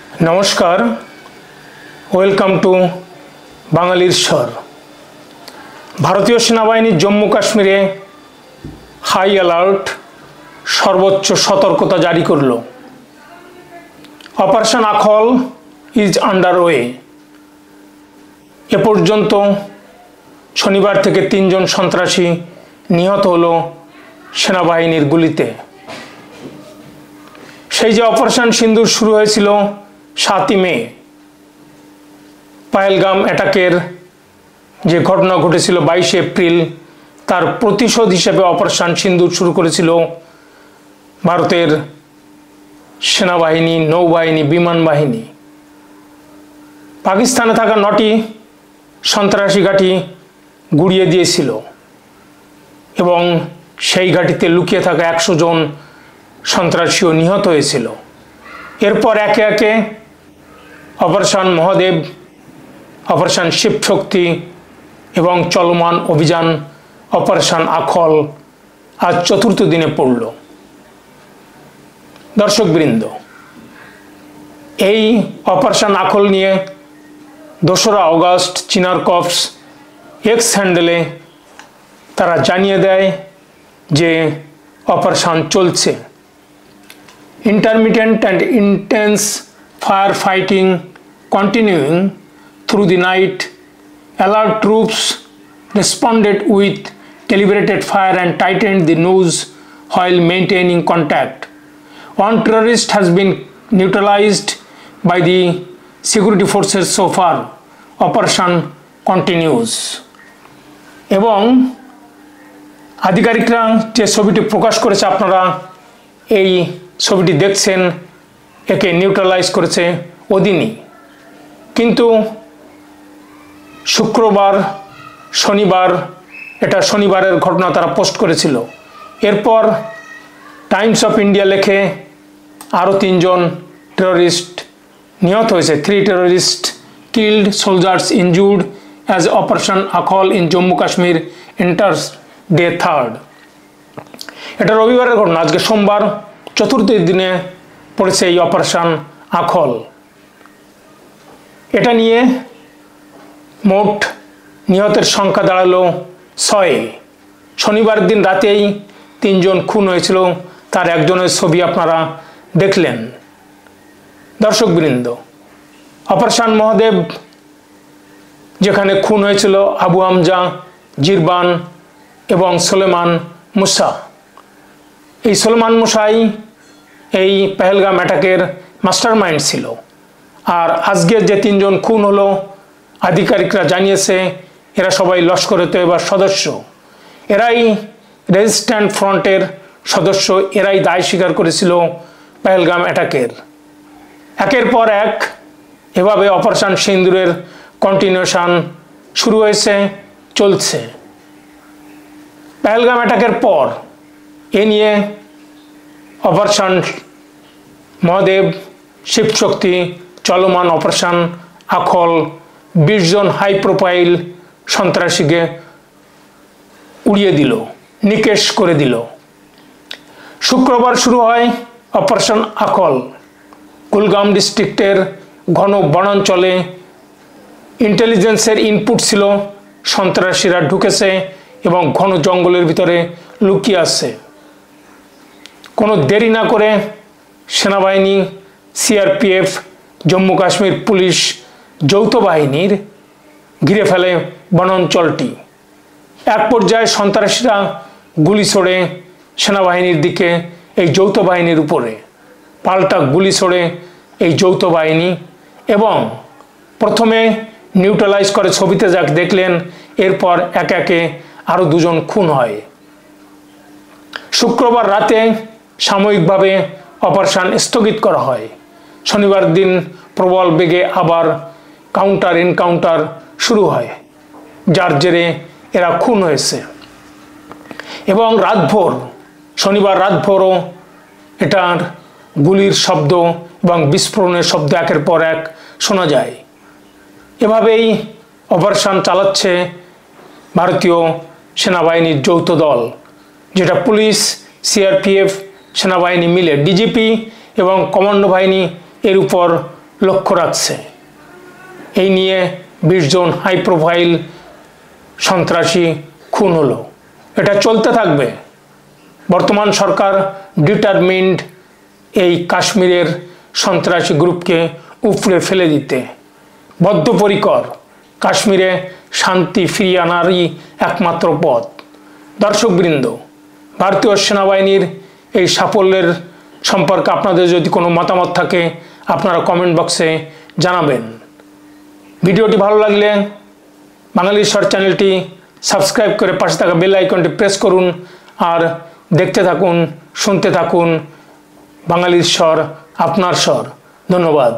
नमस्कार welcome to बांगालिर स्वर। भारतीय सेनाबाहिनी जम्मू काश्मीरे हाई अलर्ट सर्वोच्च सतर्कता जारी करलो। ऑपरेशन आखल इज अंडार वे। ए पर्यन्त शनिवार থেকে 3 জন সন্ত্রাসী নিহত হলো সেনাবাহিনীর গুলিতে। সেই যে অপারেশন সিন্দুর শুরু হয়েছিল 7 মে, পহেলগাম অ্যাটাকের যে ঘটনা ঘটেছিল 22 এপ্রিল, তার প্রতিশোধ হিসেবে অপারেশন সিন্দুর শুরু করেছিল ভারতের সেনাবাহিনী, নৌবাহিনী, বিমান বাহিনী। পাকিস্তানে থাকা 9টি সন্ত্রাসী ঘাঁটি গুড়িয়ে দিয়েছিল এবং সেই ঘাঁটিতে লুকিয়ে থাকা 100 জন সন্ত্রাসীও নিহত হয়েছিল। এরপর একে একে অপারেশন মহাদেব, অপারেশন শিবশক্তি এবং চলমান অভিযান অপারেশন আখল আজ 4র্থ দিনে পড়ল। দর্শকবৃন্দ, এই অপারেশন আখল নিয়ে 2রা অগাস্ট চিনার কর্পস এক্স হ্যান্ডেলে তারা জানিয়ে দেয় যে অপারেশন চলছে। Intermittent and intense firefighting continuing through the night. Alert troops responded with calibrated fire and tightened the noose while maintaining contact. One terrorist has been neutralized by the security forces so far. Operation continues. এবং আধিকারিকরা যে ছবিটি প্রকাশ করেছে, আপনারা এই ছবিটি দেখছেন, একে নিউট্রালাইজ করেছে ওদিনই। কিন্তু শুক্রবার, শনিবার, এটা শনিবারের ঘটনা তারা পোস্ট করেছিল। এরপর টাইমস অফ ইন্ডিয়া লেখে আরও 3 জন টেররিস্ট নিহত হয়েছে। 3 terrorist killed, soldiers injured as operation Akhal in Jammu Kashmir enters day 3rd। এটা রবিবারের ঘটনা। আজকে সোমবার 4র্থ দিনে পড়েছে এই অপারেশন আখল। এটা নিয়ে মোট নিহতের সংখ্যা দাঁড়ালো 6। শনিবার দিন রাতেই 3 জন খুন হয়েছিল, তার একজনের ছবি আপনারা দেখলেন। দর্শকবৃন্দ, অপারেশন মহাদেব যেখানে খুন হয়েছিল আবু হামজা, জিরবান এবং সুলেমান মুসা, এই সুলেমান মুসাই এই পহেলগাম অ্যাটাকের মাস্টারমাইন্ড ছিল। আর আজকের যে 3 জন খুন হলো, আধিকারিকরা জানিয়েছে এরা সবাই লস্করে তৈয়বার সদস্য। এরাই রেজিস্ট্যান্ট ফ্রন্টের সদস্য, এরাই দায় স্বীকার করেছিল পহেলগাম অ্যাটাকের। একের পর এক এভাবে অপারেশন সিন্দুরের কন্টিনিউশন শুরু হয়েছে, চলছে। পহেলগাম অ্যাটাকের পর এ নিয়ে অপারেশন মহাদেব, শিবশক্তি, চলমান অপারেশন আখল 20 জন হাই প্রোফাইল সন্ত্রাসীকে উড়িয়ে দিল, নিকেশ করে দিল। শুক্রবার শুরু হয় অপারেশন আখল। কুলগাম ডিস্ট্রিক্টের ঘন বনাঞ্চলে ইন্টেলিজেন্সের ইনপুট ছিল সন্ত্রাসীরা ঢুকেছে এবং ঘন জঙ্গলের ভিতরে লুকিয়ে আছে। কোনো দেরি না করে সেনাবাহিনী, সিআরপিএফ, জম্মু কাশ্মীর পুলিশ যৌথ বাহিনীর ঘিরে ফেলে বনাঞ্চলটি। এক পর্যায়ে সন্ত্রাসীরা গুলি ছোড়ে সেনাবাহিনীর দিকে, এই যৌথ বাহিনীর উপরে পাল্টা গুলি ছোড়ে এই যৌথ বাহিনী এবং প্রথমে নিউট্রালাইজ করে, ছবিতে যাক দেখলেন। এরপর একে একে আরও 2 জন খুন হয়। শুক্রবার রাতে সাময়িকভাবে অপারেশন স্থগিত করা হয়। শনিবার দিন প্রবল বেগে আবার কাউন্টার এনকাউন্টার শুরু হয়, যার জেরে এরা খুন হয়েছে। এবং রাতভর, শনিবার রাতভরও এটার গুলির শব্দ এবং বিস্ফোরণের শব্দ একের পর এক শোনা যায়। এভাবেই অপারেশন চালাচ্ছে ভারতীয় সেনাবাহিনীর যৌথ দল, যেটা পুলিশ, সিআরপিএফ, সেনাবাহিনী মিলে, ডিজিপি এবং কমান্ডো বাহিনী এর উপর লক্ষ্য রাখছে। এই নিয়ে 20 জন হাই প্রোফাইল সন্ত্রাসী খুন হলো। এটা চলতে থাকবে। বর্তমান সরকার ডিটারমিন্ড এই কাশ্মীরের সন্ত্রাসী গ্রুপকে উপড়ে ফেলে দিতে বদ্ধপরিকর। কাশ্মীরে শান্তি ফিরিয়ে আনারই একমাত্র পথ। দর্শকবৃন্দ, ভারতীয় সেনাবাহিনীর এই সাফল্যের সম্পর্কে আপনাদের যদি কোনো মতামত থাকে আপনারা কমেন্ট বক্সে জানাবেন। ভিডিওটি ভালো লাগলে বাঙালির স্বর চ্যানেলটি সাবস্ক্রাইব করে পাশে থাকা বেল আইকনটি প্রেস করুন আর দেখতে থাকুন, শুনতে থাকুন বাঙালির স্বর, আপনার স্বর। ধন্যবাদ।